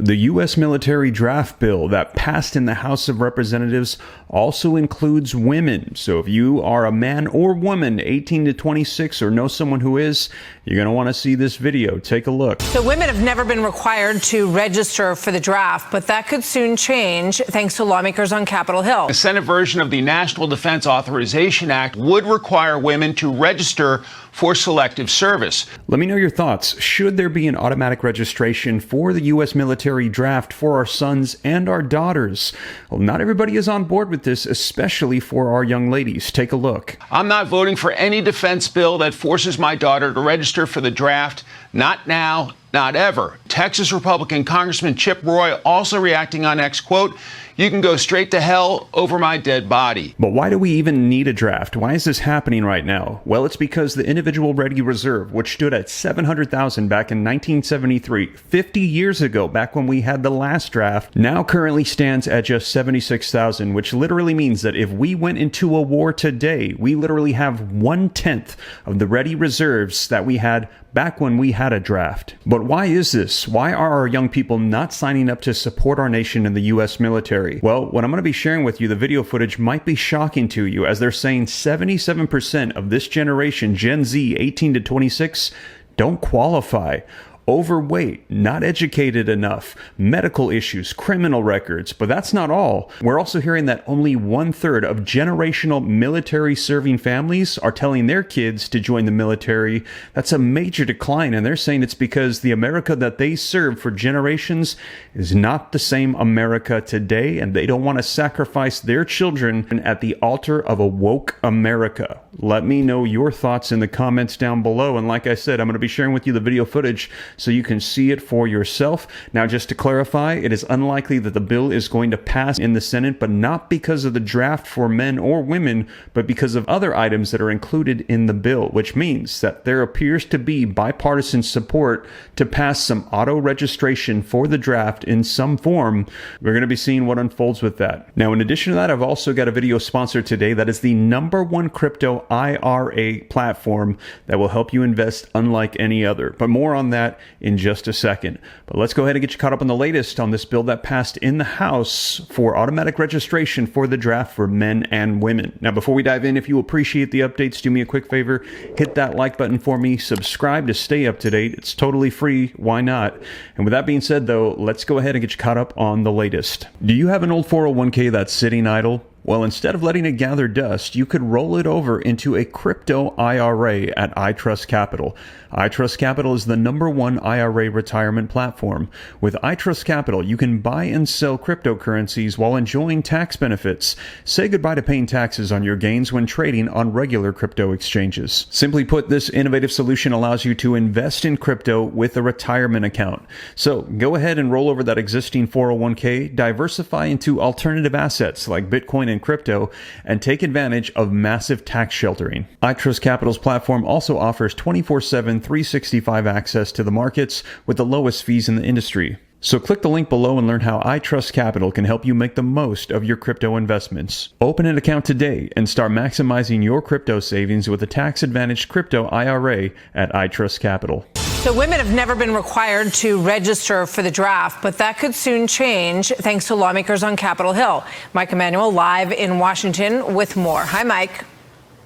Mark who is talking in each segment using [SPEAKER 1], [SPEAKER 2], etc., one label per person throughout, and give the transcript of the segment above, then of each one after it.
[SPEAKER 1] The U.S. military draft bill that passed in the House of Representatives also includes women. So if you are a man or woman 18 to 26 or know someone who is, you're going to want to see this video. Take a look.
[SPEAKER 2] So women have never been required to register for the draft, but that could soon change thanks to lawmakers on Capitol Hill.
[SPEAKER 3] The Senate version of the National Defense Authorization Act would require women to register for selective service.
[SPEAKER 1] Let me know your thoughts. Should there be an automatic registration for the U.S. military draft for our sons and our daughters? Well, not everybody is on board with this, especially for our young ladies. Take a look.
[SPEAKER 3] I'm not voting for any defense bill that forces my daughter to register for the draft. Not now, not ever. Texas Republican Congressman Chip Roy also reacting on X, quote, "You can go straight to hell over my dead body."
[SPEAKER 1] But why do we even need a draft? Why is this happening right now? Well, it's because the individual ready reserve, which stood at 700,000 back in 1973, 50 years ago, back when we had the last draft, now currently stands at just 76,000, which literally means that if we went into a war today, we literally have 1/10 of the ready reserves that we had back when we had a draft. But why is this? Why are our young people not signing up to support our nation in the U.S. military? Well, what I'm going to be sharing with you, the video footage might be shocking to you, as they're saying 77% of this generation, Gen Z, 18 to 26, don't qualify. Overweight, not educated enough, medical issues, criminal records. But that's not all. We're also hearing that only 1/3 of generational military serving families are telling their kids to join the military. That's a major decline, and they're saying it's because the America that they served for generations is not the same America today, and they don't want to sacrifice their children at the altar of a woke America. Let me know your thoughts in the comments down below, and like I said, I'm going to be sharing with you the video footage so you can see it for yourself. Now, just to clarify, it is unlikely that the bill is going to pass in the Senate, but not because of the draft for men or women, but because of other items that are included in the bill, which means that there appears to be bipartisan support to pass some auto registration for the draft in some form. We're going to be seeing what unfolds with that. Now, in addition to that, I've also got a video sponsor today that is the #1 crypto IRA platform that will help you invest unlike any other. But more on that in just a second. But let's go ahead and get you caught up on the latest on this bill that passed in the House for automatic registration for the draft for men and women. Now, before we dive in, if you appreciate the updates, do me a quick favor, hit that like button for me, subscribe to stay up to date. It's totally free. Why not? And with that being said, though, let's go ahead and get you caught up on the latest. Do you have an old 401k that's sitting idle? Well, instead of letting it gather dust, you could roll it over into a crypto IRA at iTrust Capital. iTrust Capital is the #1 IRA retirement platform. With iTrust Capital, you can buy and sell cryptocurrencies while enjoying tax benefits. Say goodbye to paying taxes on your gains when trading on regular crypto exchanges. Simply put, this innovative solution allows you to invest in crypto with a retirement account. So go ahead and roll over that existing 401k, diversify into alternative assets like Bitcoin and crypto, and take advantage of massive tax sheltering. iTrust Capital's platform also offers 24/7, 365 access to the markets with the lowest fees in the industry. So click the link below and learn how iTrust Capital can help you make the most of your crypto investments. Open an account today and start maximizing your crypto savings with a tax-advantaged crypto IRA at iTrust Capital.
[SPEAKER 2] So women have never been required to register for the draft, but that could soon change thanks to lawmakers on Capitol Hill. Mike Emanuel live in Washington with more. Hi, Mike.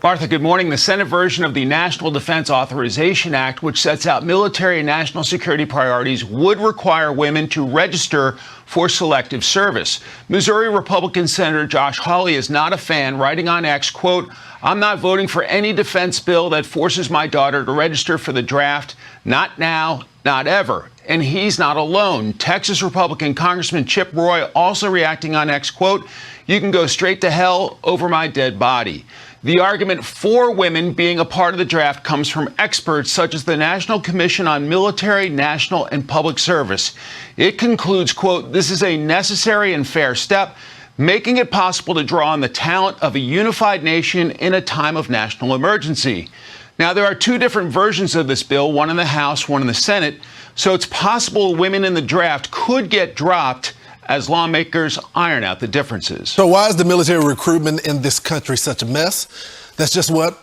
[SPEAKER 3] Martha, good morning. The Senate version of the National Defense Authorization Act, which sets out military and national security priorities, would require women to register for selective service. Missouri Republican Senator Josh Hawley is not a fan, writing on X, quote, "I'm not voting for any defense bill that forces my daughter to register for the draft. Not now, not ever." And he's not alone. Texas Republican Congressman Chip Roy also reacting on X, quote, "You can go straight to hell over my dead body." The argument for women being a part of the draft comes from experts such as the National Commission on Military, National, and Public Service. It concludes, quote, "This is a necessary and fair step, making it possible to draw on the talent of a unified nation in a time of national emergency." Now, there are two different versions of this bill, one in the House, one in the Senate, so it's possible women in the draft could get dropped as lawmakers iron out the differences.
[SPEAKER 4] So why is the military recruitment in this country such a mess? That's just what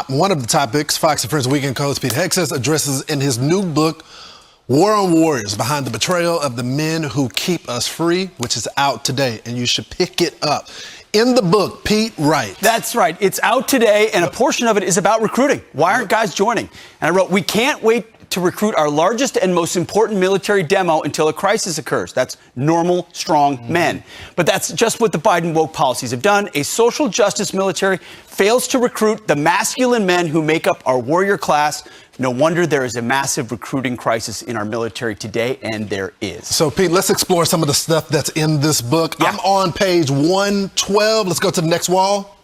[SPEAKER 4] one of the topics Fox and Friends Weekend co-host Pete Hexas addresses in his new book, War on Warriors, Behind the Betrayal of the Men Who Keep Us Free, which is out today, and you should pick it up. In the book, Pete writes.
[SPEAKER 5] That's right. It's out today, and a portion of it is about recruiting. Why aren't guys joining? And I wrote, we can't wait to recruit our largest and most important military demo until a crisis occurs. That's normal, strong men. But that's just what the Biden woke policies have done. A social justice military fails to recruit the masculine men who make up our warrior class. No wonder there is a massive recruiting crisis in our military today, and there is.
[SPEAKER 4] So, Pete, let's explore some of the stuff that's in this book. Yeah. I'm on page 112. Let's go to the next wall.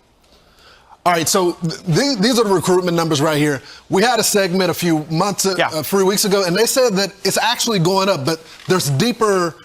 [SPEAKER 4] All right, so these are the recruitment numbers right here. We had a segment a few months, 3 weeks ago, and they said that it's actually going up, but there's deeper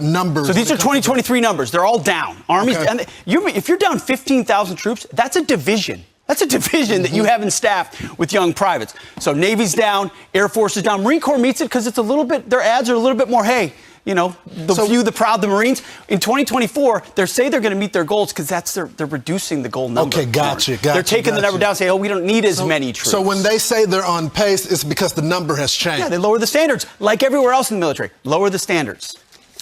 [SPEAKER 4] numbers.
[SPEAKER 5] So these are 2023 numbers. They're all down. Army, okay. And if you're down 15,000 troops, that's a division. That's a division that you haven't staffed with young privates. So Navy's down, Air Force is down. Marine Corps meets it because it's a little bit, their ads are a little bit more, hey, you know, the few, the proud, the Marines. In 2024, they say they're going to meet their goals because they're reducing the goal number.
[SPEAKER 4] Okay, gotcha.
[SPEAKER 5] They're taking the number down and saying, oh, we don't need as many troops.
[SPEAKER 4] So when they say they're on pace, it's because the number has changed.
[SPEAKER 5] Yeah, they lower the standards, like everywhere else in the military. Lower the standards.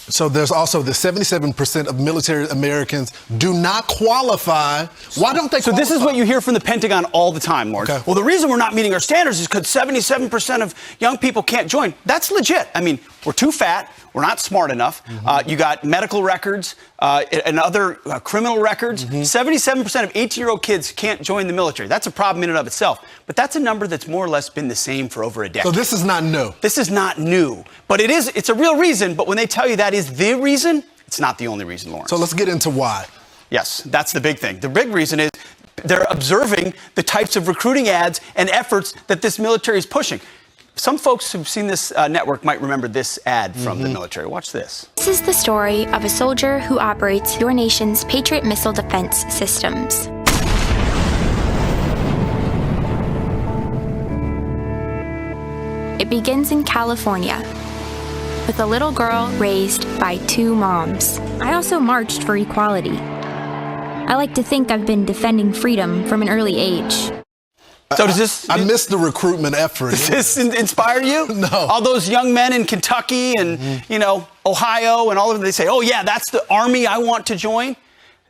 [SPEAKER 4] So there's also the 77% of military Americans do not qualify. Why don't they qualify?
[SPEAKER 5] So this is what you hear from the Pentagon all the time, Lawrence. Okay. Well, the reason we're not meeting our standards is because 77% of young people can't join. That's legit. I mean, we're too fat. We're not smart enough. You got medical records and other criminal records. 77% of 18-year-old kids can't join the military. That's a problem in and of itself. But that's a number that's more or less been the same for over a decade.
[SPEAKER 4] So this is not new.
[SPEAKER 5] This is not new. But it's a real reason. But when they tell you that is the reason, it's not the only reason, Lawrence.
[SPEAKER 4] So let's get into why.
[SPEAKER 5] Yes, that's the big thing. The big reason is they're observing the types of recruiting ads and efforts that this military is pushing. Some folks who've seen this network might remember this ad from the military. Watch this.
[SPEAKER 6] This is the story of a soldier who operates your nation's Patriot missile defense systems. It begins in California with a little girl raised by two moms. I also marched for equality. I like to think I've been defending freedom from an early age.
[SPEAKER 5] So does this...
[SPEAKER 4] I missed the recruitment effort.
[SPEAKER 5] Does this inspire you?
[SPEAKER 4] No.
[SPEAKER 5] All those young men in Kentucky and, you know, Ohio and all of them, they say, oh, yeah, that's the Army I want to join.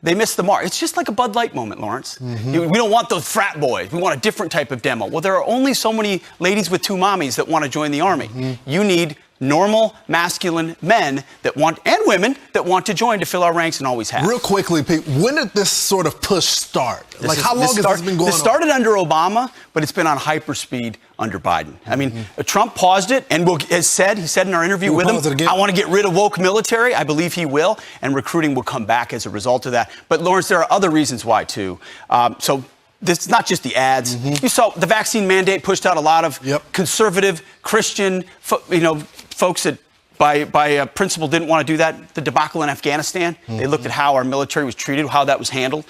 [SPEAKER 5] They missed the mark. It's just like a Bud Light moment, Lawrence. We don't want those frat boys. We want a different type of demo. Well, there are only so many ladies with two mommies that want to join the Army. You need normal, masculine men that want, and women that want to join to fill our ranks and always have.
[SPEAKER 4] Real quickly, Pete, when did this sort of push start? How long has this been going on?
[SPEAKER 5] This started under Obama, but it's been on hyperspeed under Biden. I mean, Trump paused it and he said in our interview with him, I want to get rid of woke military. I believe he will, and recruiting will come back as a result of that. But Lawrence, there are other reasons why too. This is not just the ads. You saw the vaccine mandate pushed out a lot of conservative Christian, folks that by principle didn't want to do that. The debacle in Afghanistan, they looked at how our military was treated, how that was handled.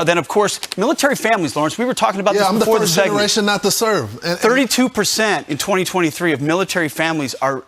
[SPEAKER 5] Then, of course, military families, Lawrence, we were talking about this before the segment.
[SPEAKER 4] I'm the first generation not to serve.
[SPEAKER 5] 32% in 2023 of military families are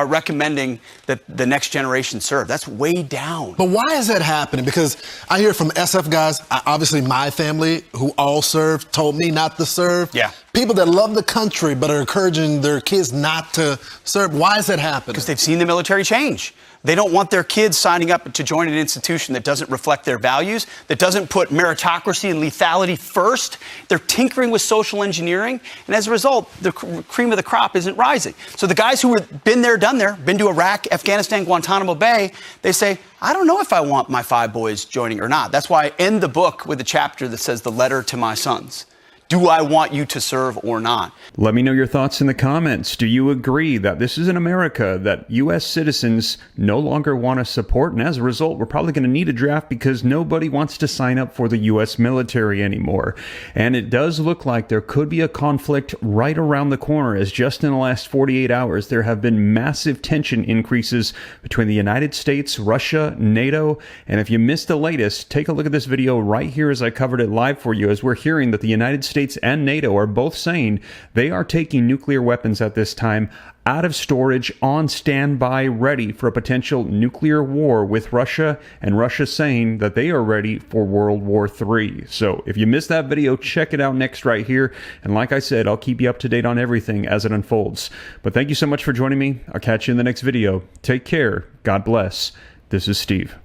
[SPEAKER 5] recommending that the next generation serve. That's way down.
[SPEAKER 4] But why is that happening? Because I hear from SF guys, obviously my family who all served told me not to serve.
[SPEAKER 5] Yeah.
[SPEAKER 4] People that love the country but are encouraging their kids not to serve. Why is that happening?
[SPEAKER 5] Because they've seen the military change. They don't want their kids signing up to join an institution that doesn't reflect their values, that doesn't put meritocracy and lethality first. They're tinkering with social engineering, and as a result, the cream of the crop isn't rising. So the guys who have been there, done there, been to Iraq, Afghanistan, Guantanamo Bay, they say, I don't know if I want my 5 boys joining or not. That's why I end the book with a chapter that says the letter to my sons. Do I want you to serve or not?
[SPEAKER 1] Let me know your thoughts in the comments. Do you agree that this is an America that U.S. citizens no longer want to support? And as a result, we're probably going to need a draft because nobody wants to sign up for the U.S. military anymore. And it does look like there could be a conflict right around the corner, as just in the last 48 hours, there have been massive tension increases between the United States, Russia, NATO. And if you missed the latest, take a look at this video right here as I covered it live for you, as we're hearing that the United States States and NATO are both saying they are taking nuclear weapons at this time out of storage, on standby, ready for a potential nuclear war with Russia, and Russia saying that they are ready for World War III. So if you missed that video, check it out next right here. And like I said, I'll keep you up to date on everything as it unfolds. But thank you so much for joining me. I'll catch you in the next video. Take care. God bless. This is Steve.